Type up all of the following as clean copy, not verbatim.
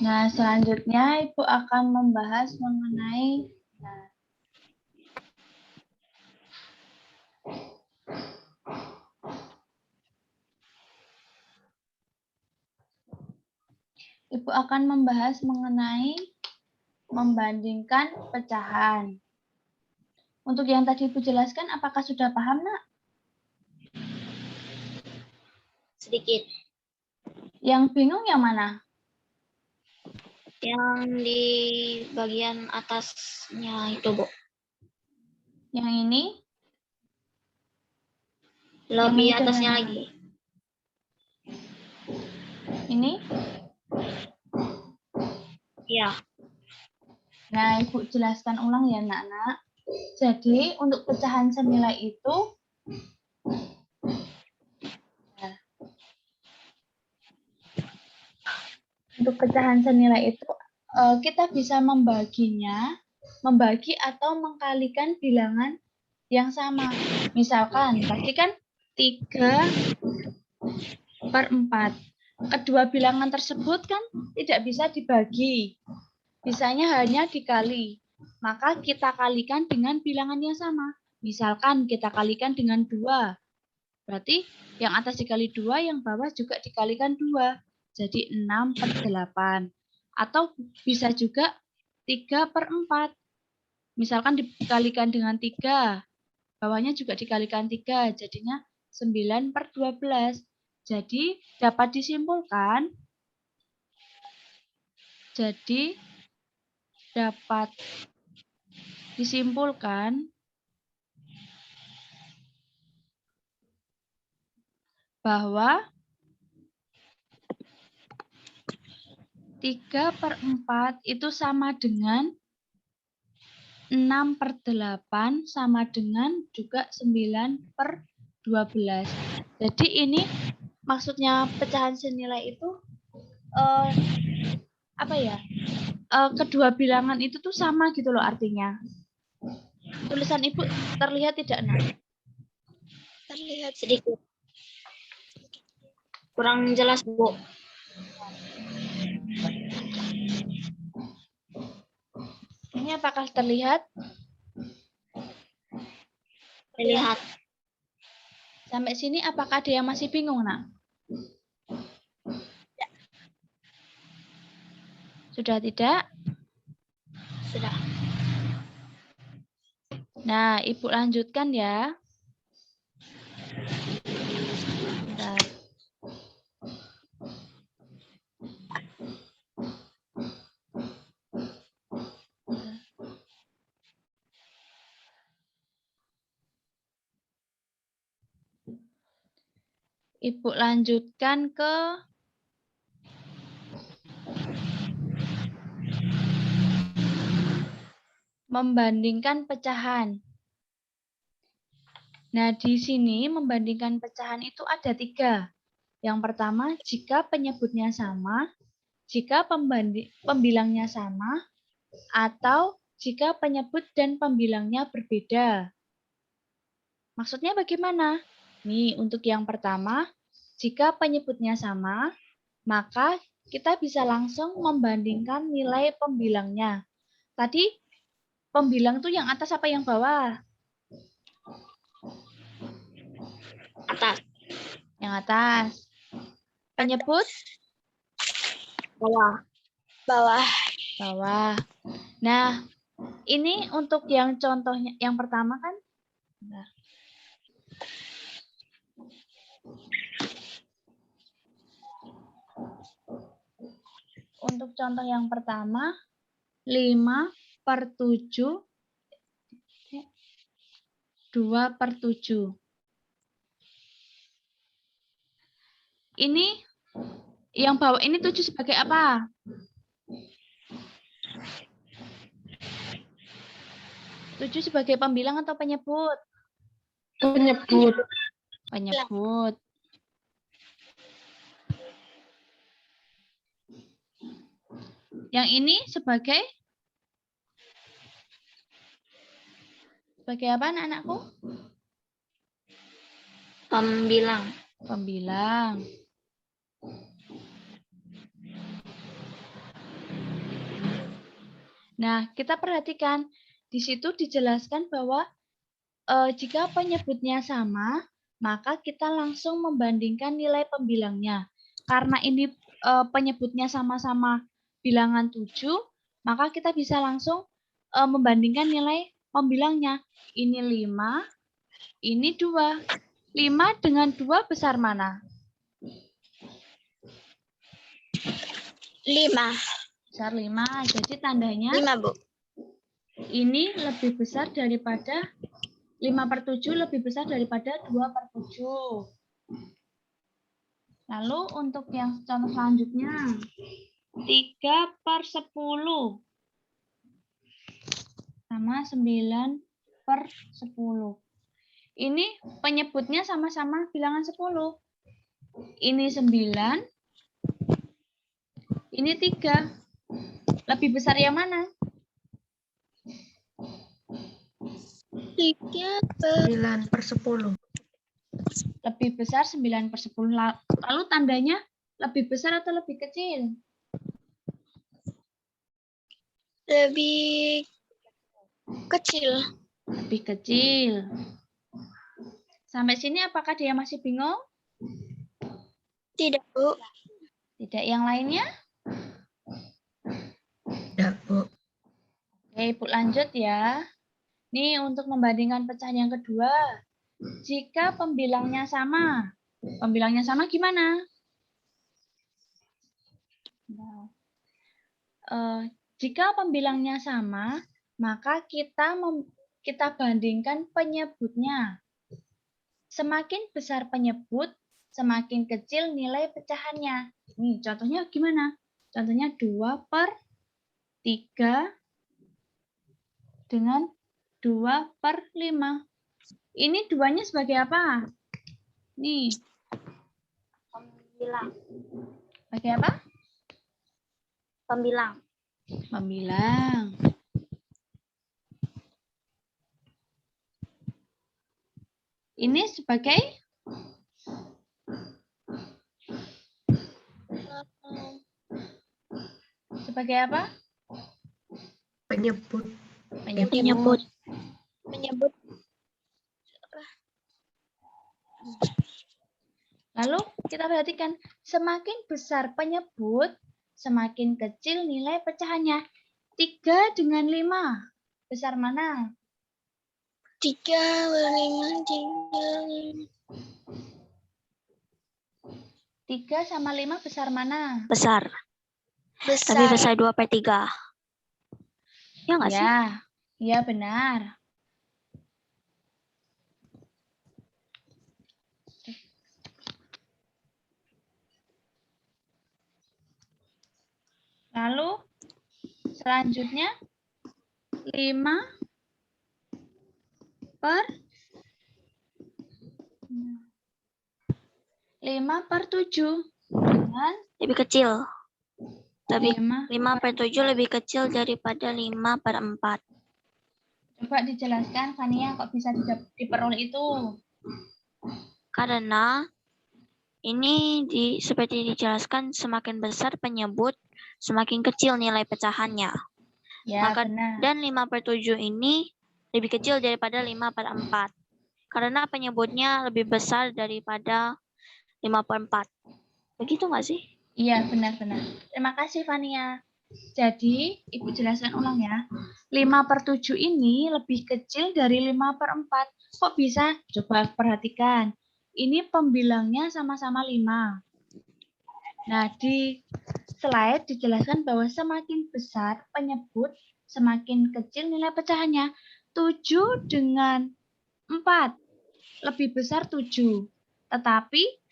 Nah, selanjutnya Ibu akan membahas mengenai Ibu akan membahas mengenai membandingkan pecahan. Untuk yang tadi Ibu jelaskan, apakah sudah paham, Nak? Sedikit. Yang bingung yang mana? Yang di bagian atasnya itu, Bu. Yang ini? Lebih Yang atasnya mana? lagi. Ini? Iya. Nah, Ibu jelaskan ulang ya, Nak. Jadi, untuk pecahan senilai itu, untuk pecahan senilai itu, kita bisa membagi atau mengkalikan bilangan yang sama. Misalkan, tadi kan 3/4. Kedua bilangan tersebut kan tidak bisa dibagi. Bisanya hanya dikali. Maka kita kalikan dengan bilangan yang sama. Misalkan kita kalikan dengan 2. Berarti yang atas dikali 2, yang bawah juga dikalikan 2. Jadi 6/8. Atau bisa juga 3/4. Misalkan dikalikan dengan 3. Bawahnya juga dikalikan 3. Jadinya 9/12. Jadi dapat disimpulkan bahwa 3/4 itu sama dengan 6/8 sama dengan juga 9/12. Jadi ini maksudnya pecahan senilai itu kedua bilangan itu tuh sama gitu loh artinya. Tulisan Ibu terlihat tidak, Nak? Terlihat sedikit. Kurang jelas, Bu. Ini apakah terlihat? Terlihat. Sampai sini apakah ada yang masih bingung, Nak? Sudah tidak? Sudah. Nah, Ibu lanjutkan ya. Bentar. Ibu lanjutkan ke membandingkan pecahan. Nah, di sini membandingkan pecahan itu ada 3. Yang pertama, jika penyebutnya sama, jika pembilangnya sama, atau jika penyebut dan pembilangnya berbeda. Maksudnya bagaimana? Nih, untuk yang pertama, jika penyebutnya sama, maka kita bisa langsung membandingkan nilai pembilangnya. Tadi pembilang tuh yang atas apa yang bawah? Atas. Yang atas. Penyebut? Bawah. Bawah. Bawah. Nah, ini untuk yang contohnya, yang pertama kan? Bentar. Untuk contoh yang pertama, 5/7, 2/7. Ini yang bawah ini 7 sebagai apa? Tujuh sebagai pembilang atau penyebut? Penyebut. Penyebut. Yang ini sebagai apa, anak-anakku? Pembilang. Pembilang. Nah, kita perhatikan di situ dijelaskan bahwa jika penyebutnya sama, maka kita langsung membandingkan nilai pembilangnya. Karena ini penyebutnya sama-sama bilangan 7, maka kita bisa langsung membandingkan nilai pembilangnya. Ini 5, ini 2. 5 dengan 2 besar mana? 5. Besar 5. Jadi tandanya 5, Bu. ini lebih besar daripada 5/7 lebih besar daripada 2/7. Lalu untuk yang contoh selanjutnya, 3/10 sama 9/10. Ini penyebutnya sama-sama bilangan 10. Ini 9, ini 3. Lebih besar yang mana? 9/10. Lebih besar 9/10. Lalu tandanya lebih besar atau lebih kecil? Lebih kecil. Lebih kecil. Sampai sini apakah dia masih bingung? Tidak, Bu. Tidak, yang lainnya? Tidak, Bu. Oke, Ibu lanjut ya. Nih untuk membandingkan pecahan yang kedua. Jika pembilangnya sama. Pembilangnya sama gimana? Nah, jika pembilangnya sama, maka kita bandingkan penyebutnya. Semakin besar penyebut, semakin kecil nilai pecahannya. Nih, contohnya gimana? Contohnya 2/3 dengan 2/5. Ini duanya sebagai apa? Nih. Pembilang. Sebagai apa? Pembilang. Pembilang. Ini sebagai apa? Penyebut. Penyebut. Lalu kita perhatikan, semakin besar penyebut, semakin kecil nilai pecahannya. 3 dengan 5. Besar mana? 3 sama 5 besar mana? Besar. Lebih besar 2/3. Ya nggak sih? Ya, benar. Lalu selanjutnya 5/7 dengan Lebih kecil. 5/7 lebih kecil daripada 5/4. Coba dijelaskan, Fania, kok bisa diperoleh itu? Karena ini seperti dijelaskan, semakin besar penyebut, semakin kecil nilai pecahannya. Ya, benar. Dan 5/7 ini lebih kecil daripada 5/4. Karena penyebutnya lebih besar daripada 5/4. Begitu nggak sih? Iya, benar-benar. Terima kasih, Fania. Jadi, Ibu jelaskan ulang ya. 5/7 ini lebih kecil dari 5/4. Kok bisa? Coba perhatikan. Ini pembilangnya sama-sama 5. Nah, di slide dijelaskan bahwa semakin besar penyebut, semakin kecil nilai pecahannya. 7 dengan 4. Lebih besar 7. Tetapi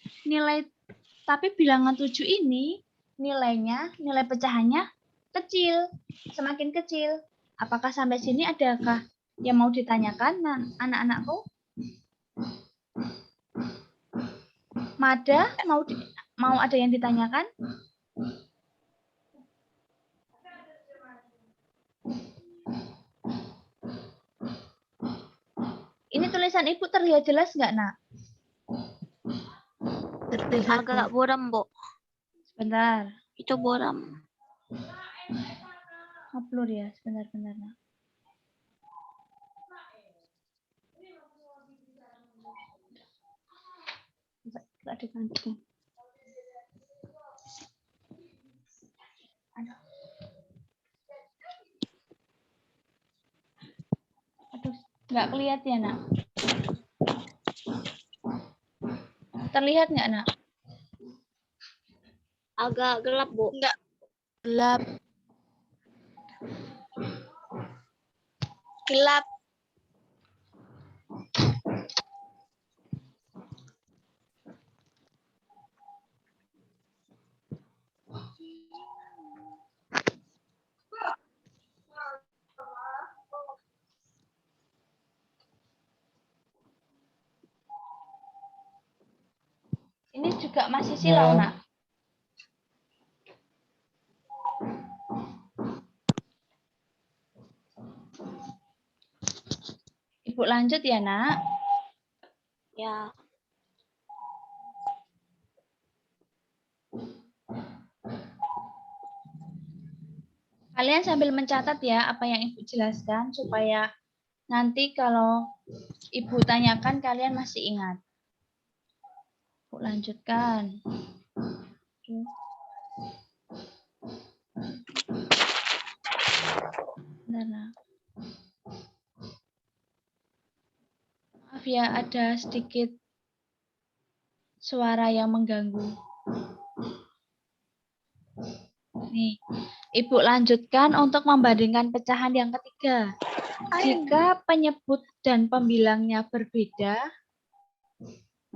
bilangan 7 ini nilai pecahannya kecil, semakin kecil. Apakah sampai sini adakah yang mau ditanyakan, anak-anakku? Mada, mau ada yang ditanyakan? Ini tulisan Ibu terlihat jelas nggak, Nak? Terlihat agak buram, Bu. Sebentar. Itu buram. Upload ya, sebentar-bentar. Nak. Tidak diganti. Aduh. Aduh, nggak kelihatan ya, Nak? Terlihat nggak, Nak? Agak gelap, Bu. Enggak. Gelap. Gelap. Ini juga masih silau, Nak. Ibu lanjut ya, Nak. Ya. Kalian sambil mencatat ya apa yang Ibu jelaskan supaya nanti kalau Ibu tanyakan kalian masih ingat. Ibu lanjutkan. Bentar, Nak. Maaf ya, ada sedikit suara yang mengganggu. Nih, Ibu lanjutkan untuk membandingkan pecahan yang ketiga. Jika penyebut dan pembilangnya berbeda,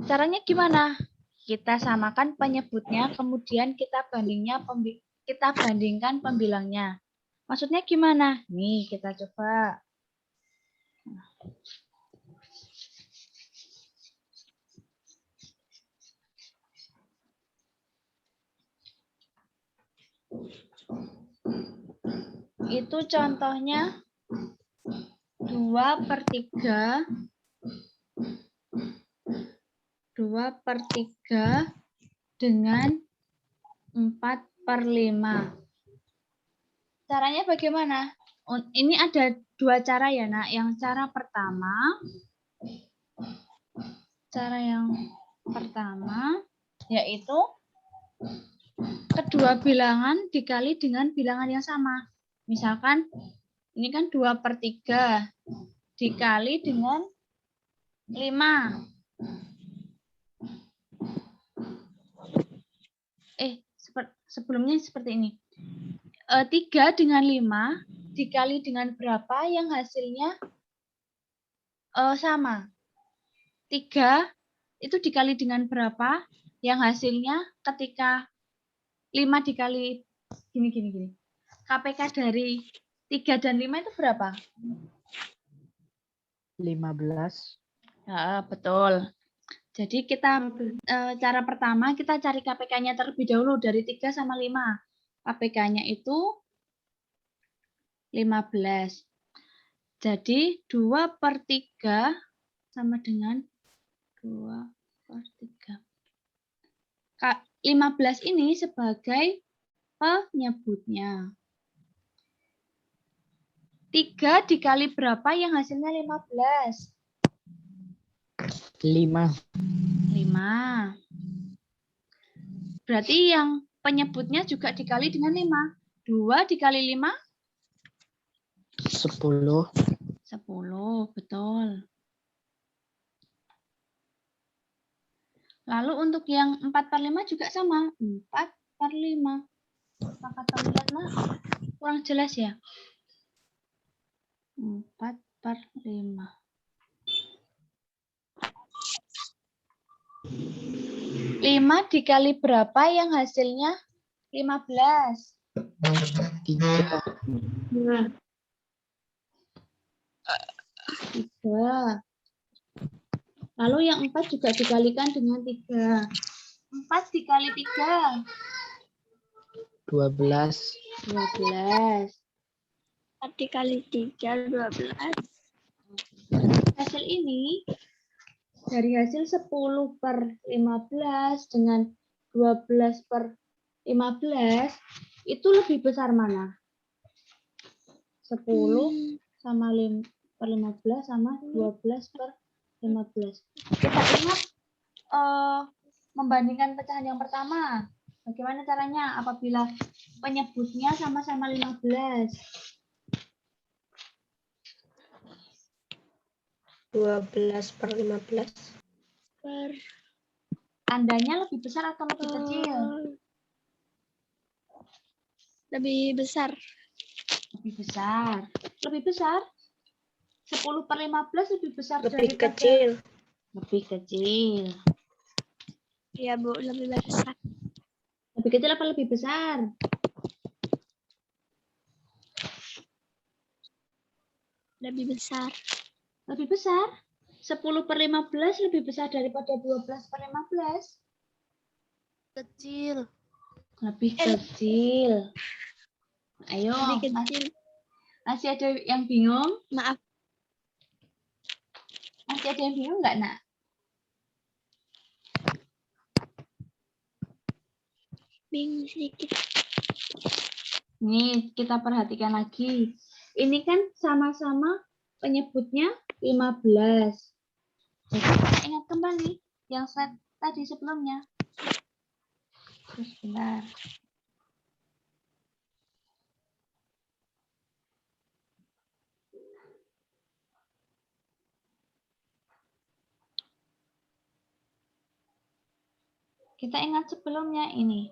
caranya gimana? Kita samakan penyebutnya, kemudian kita bandingkan pembilangnya. Maksudnya gimana? Nih, kita coba. Itu contohnya 2/3 dengan 4/5. Caranya bagaimana? Ini ada dua cara ya, Nak. Yang cara pertama yaitu kedua bilangan dikali dengan bilangan yang sama. Misalkan ini kan 2/3 dikali dengan 5. Sebelumnya seperti ini. 3 dengan 5 dikali dengan berapa yang hasilnya sama. 3 itu dikali dengan berapa yang hasilnya ketika 5 dikali gini. KPK dari 3 dan 5 itu berapa? 15. Ya, betul. Jadi kita cara pertama kita cari KPK-nya terlebih dahulu dari 3 sama 5. KPK-nya itu 15. Jadi 2/3 sama dengan 2/3. 15 ini sebagai penyebutnya. 3 dikali berapa yang hasilnya 15? 5. 5. Berarti yang penyebutnya juga dikali dengan 5. 2 dikali 5? 10. 10, betul. Lalu untuk yang 4/5 juga sama. 4/5. Apakah terlihat, Nak? Kurang jelas ya? 4/5. 5 dikali berapa yang hasilnya 15? 3. 3. Lalu yang 4 juga dikalikan dengan 3. 4 dikali 3. 12. 12. 4 dikali 3, 12. Hasil ini dari hasil 10/15 dengan 12/15 itu lebih besar mana? 10 sama 5/15 sama 12/15. Kita ingat membandingkan pecahan yang pertama. Bagaimana caranya apabila penyebutnya sama-sama 15? 12/15. Tandanya lebih besar atau lebih kecil? Lebih besar. Lebih besar. Lebih besar? 10/15 lebih besar Lebih daripada... kecil. Lebih kecil. Iya, Bu, lebih besar. Lebih kecil apa lebih besar? Lebih besar. Lebih besar. 10/15 lebih besar daripada 12/15. Kecil. Lebih kecil. Ayo, Lebih kecil. masih ada yang bingung? Maaf. Masih ada yang bingung nggak, Nak? Bingung sedikit. Nih, kita perhatikan lagi. Ini kan sama-sama penyebutnya 15. Jadi, kita ingat kembali yang slide tadi sebelumnya. Terus bentar. Kita ingat sebelumnya ini.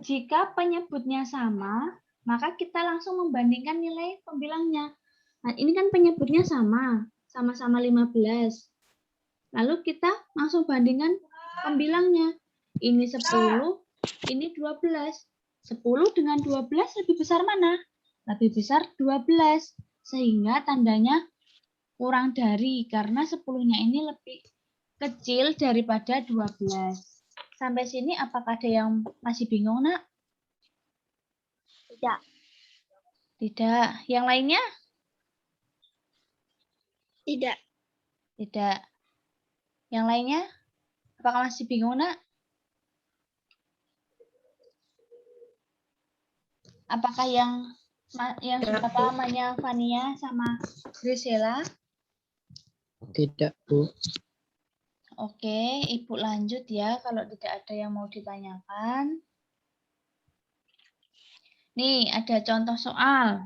Jika penyebutnya sama, maka kita langsung membandingkan nilai pembilangnya. Nah, ini kan penyebutnya sama, sama-sama 15. Lalu kita langsung bandingkan pembilangnya. Ini 10, ini 12. 10 dengan 12 lebih besar mana? Lebih besar 12. Sehingga tandanya kurang dari, karena 10-nya ini lebih kecil daripada 12. Sampai sini apakah ada yang masih bingung, Nak? Tidak. Tidak. Yang lainnya? Tidak. Tidak. Yang lainnya? Apakah masih bingung, Nak? Apakah yang sudah pahamannya Fania sama Grisela? Tidak, Bu. Oke, Ibu lanjut ya kalau tidak ada yang mau ditanyakan. Nih, ada contoh soal.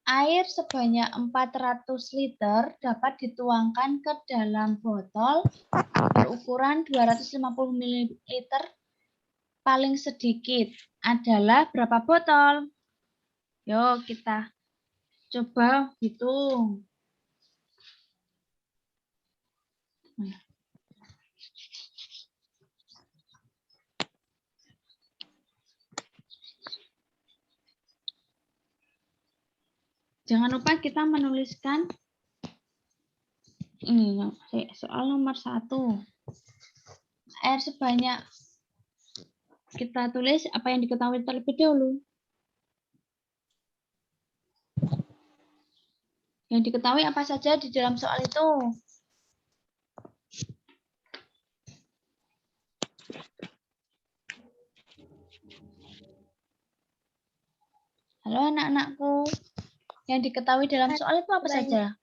Air sebanyak 400 liter dapat dituangkan ke dalam botol berukuran 250 ml paling sedikit. Adalah berapa botol? Yuk kita coba hitung. Jangan lupa kita menuliskan ini soal nomor 1. Air sebanyak, kita tulis apa yang diketahui terlebih dahulu. Yang diketahui apa saja di dalam soal itu? Halo anak-anakku. Yang diketahui dalam soal itu apa saja?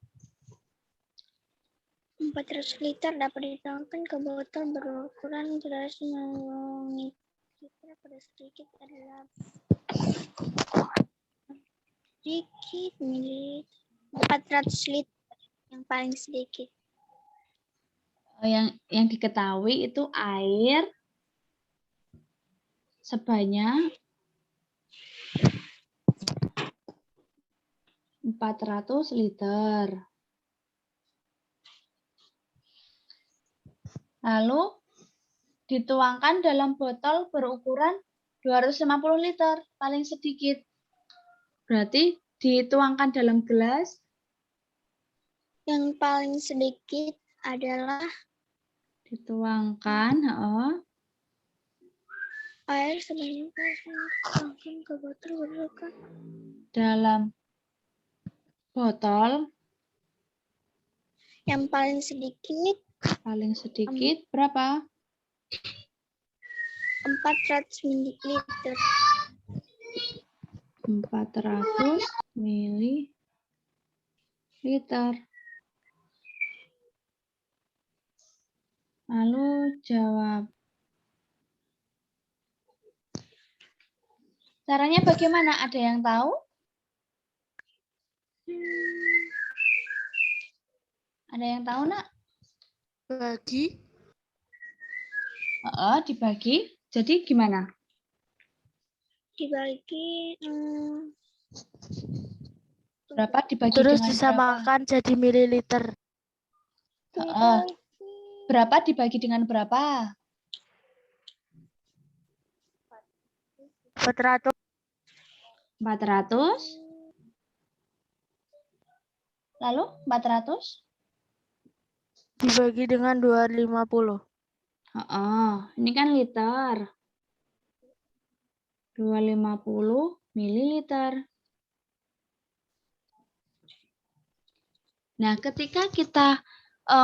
400 liter dapat dituangkan ke botol berukuran 250 liter pada sedikit adalah sedikit mililiter. 400 liter yang paling sedikit. Yang diketahui itu air sebanyak 400 liter. Lalu dituangkan dalam botol berukuran 250 liter, paling sedikit. Berarti dituangkan dalam gelas. Yang paling sedikit adalah Dituangkan, air sebanyak dituangkan ke botol berukuran dalam botol yang paling sedikit berapa? 400 ml. 400 mililiter. Lalu jawab. Caranya bagaimana? Ada yang tahu? Ada yang tahu, Nak? Bagi. Dibagi. Jadi gimana? Dibagi. Berapa dibagi Terus dengan disamakan jadi mililiter. berapa? Berapa dibagi dengan berapa? 400. 400. Lalu 400? Dibagi dengan 250. Ini kan liter. 250 mililiter. Nah, ketika kita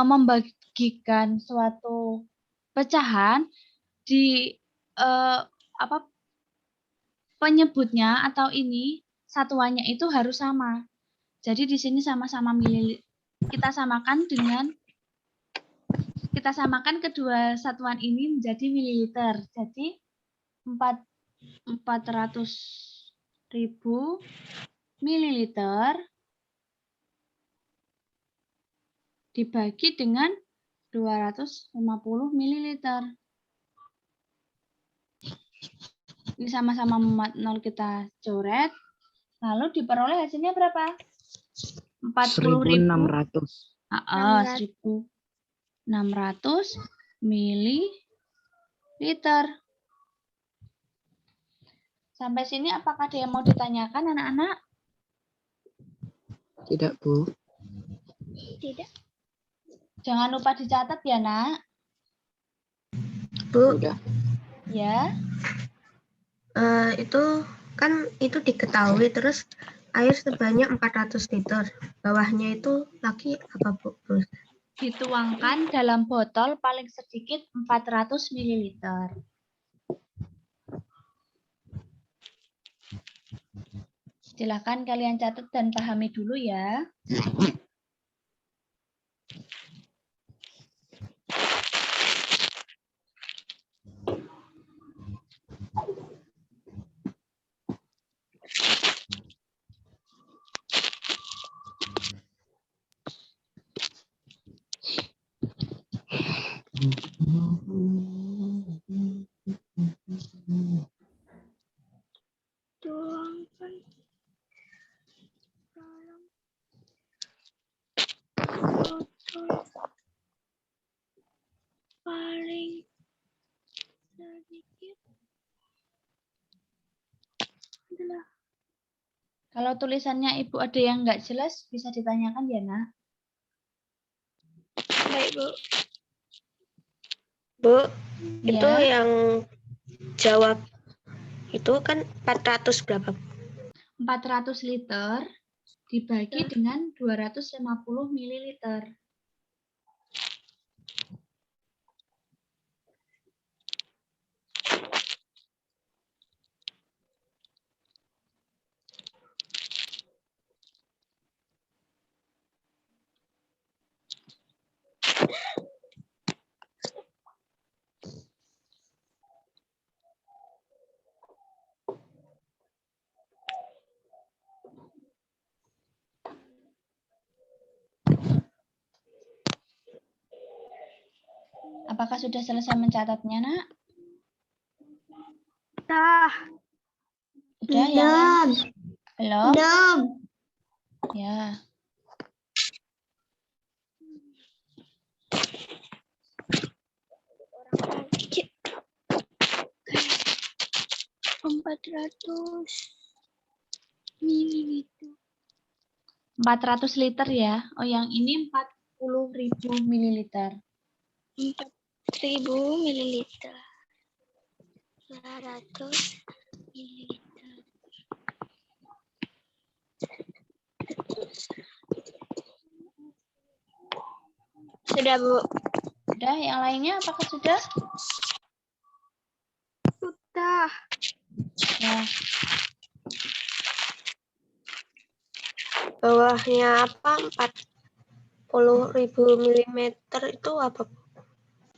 membagikan suatu pecahan di penyebutnya atau ini satuannya itu harus sama. Jadi di sini sama-sama mililiter. Kita samakan kedua satuan ini menjadi mililiter. Jadi 400.000 mililiter dibagi dengan 250 mililiter. Ini sama-sama memuat 0 kita coret. Lalu diperoleh hasilnya berapa? 1.600. 1.600 mililiter. Sampai sini apakah ada yang mau ditanyakan, anak-anak? Tidak, Bu. Tidak. Jangan lupa dicatat ya, Nak. Bu, Udah. Ya. Itu kan itu diketahui, terus air sebanyak 400 liter. Bawahnya itu lagi apa, Bu? Dituangkan dalam botol paling sedikit 400 mililiter. Silakan kalian catat dan pahami dulu ya. Tuangkan dalam botol paling sedikit adalah. Kalau tulisannya Ibu ada yang nggak jelas, bisa ditanyakan ya, Nak. Baik, Bu. Bu, itu Ya. yang jawab itu kan 400 berapa? 400 liter dibagi dengan 250 mililiter. Apakah sudah selesai mencatatnya, Nak? Sudah ya? Belum? Belum. Ya. Empat ratus mililiter. 400 liter ya. Oh, yang ini 40.000 mililiter. 4.000 mililiter. 200 mililiter. Sudah, Bu. Sudah, yang lainnya apakah sudah? Sudah. Ya. bawahnya apa? 40.000 milimeter itu apa?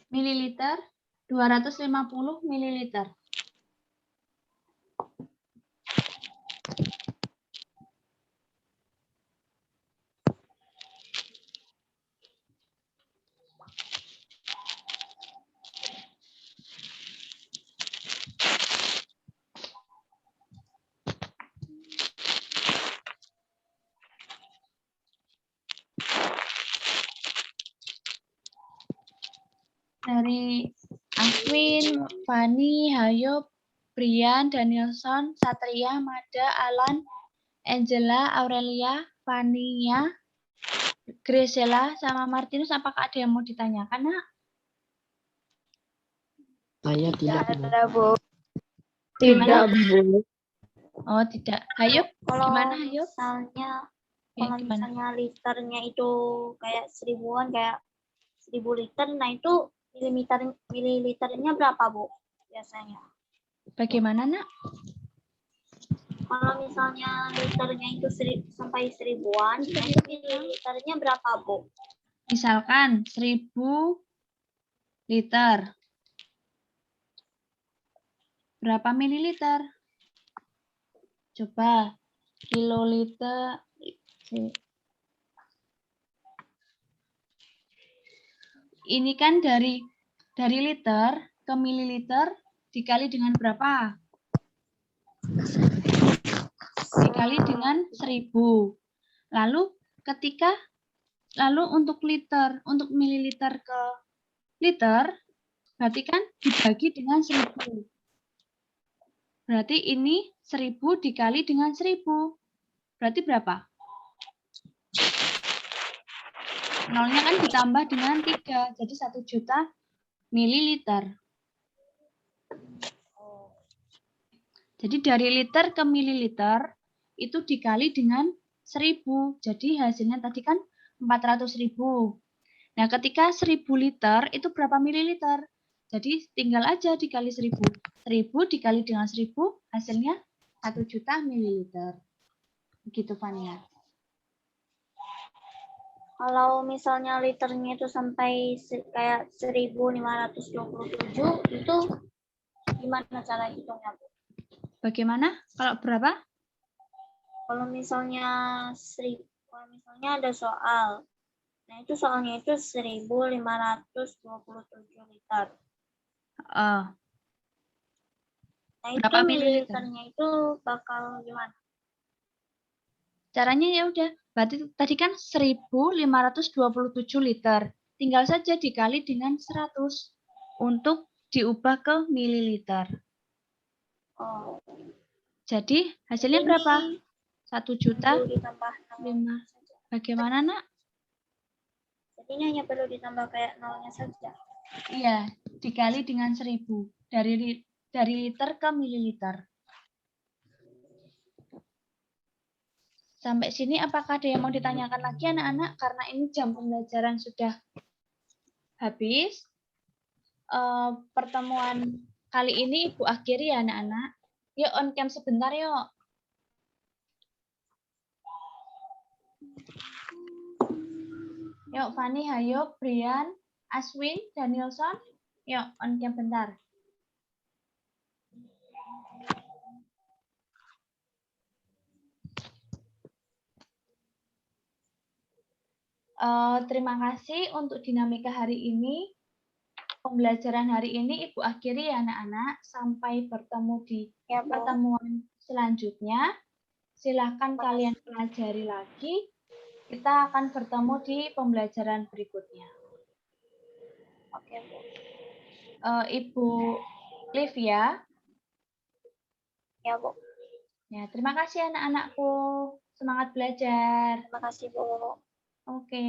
Mililiter 250 mililiter. Dari Aswin, Fani, Hayop, Brian, Danielson, Satria, Mada, Alan, Angela, Aurelia, Fania, Graciela, sama Martinus. Apakah ada yang mau ditanyakan, Nak? Saya tidak, Bu. Bu. Gimana? Bu. Oh, tidak. Hayop, Kalau gimana Hayop? misalnya Ya, kalau gimana? misalnya liternya itu kayak 1000-an, kayak 1000 liter, nah itu mililiternya berapa, Bu? Biasanya. Bagaimana, Nak? Kalau misalnya liternya itu sampai 1000-an, nah itu mililiternya berapa, Bu? Misalkan 1000 liter. Berapa mililiter? Coba kiloliter. Ini kan dari liter ke mililiter dikali dengan berapa? Dikali dengan 1000. Lalu untuk liter, untuk mililiter ke liter, berarti kan dibagi dengan 1000. Berarti ini 1000 dikali dengan 1000. Berarti berapa? Nolnya kan ditambah dengan 3, jadi 1 juta mililiter. Jadi dari liter ke mililiter itu dikali dengan 1000. Jadi hasilnya tadi kan 400.000. Nah, ketika 1000 liter itu berapa mililiter? Jadi tinggal aja dikali 1000. 1000 dikali dengan 1000 hasilnya 1 juta mililiter. Begitu, Fania. Kalau misalnya liternya itu sampai kayak 1527, itu gimana cara hitungnya, Bu? Bagaimana? Kalau berapa? Kalau misalnya ada soal, nah itu soalnya itu 1527 liter. Nah itu Berapa mililiter? mililiternya itu bakal gimana? Caranya ya udah, berarti tadi kan 1527 liter. Tinggal saja dikali dengan 100 untuk diubah ke mililiter. Oh, Jadi hasilnya ini berapa? 1 juta. perlu ditambah 5. saja. Bagaimana, Nak? Jadi ini hanya perlu ditambah kayak nolnya saja. Iya, dikali dengan 1000. Dari liter ke mililiter. Sampai sini apakah ada yang mau ditanyakan lagi, anak-anak? Karena ini jam pembelajaran sudah habis. Pertemuan kali ini Ibu akhiri ya, anak-anak. Yuk on cam sebentar yuk. Yuk Fani, Hayop, Brian, Aswin, Danielson. Yuk on cam bentar. Terima kasih untuk dinamika hari ini. Pembelajaran hari ini Ibu akhiri ya anak-anak. Sampai bertemu di pertemuan selanjutnya. Silahkan kalian pelajari lagi. Kita akan bertemu di pembelajaran berikutnya. Oke, Bu. Ibu Livia. Ya, Bu. Ya, terima kasih anak-anakku. Semangat belajar. Terima kasih, Bu. Oke.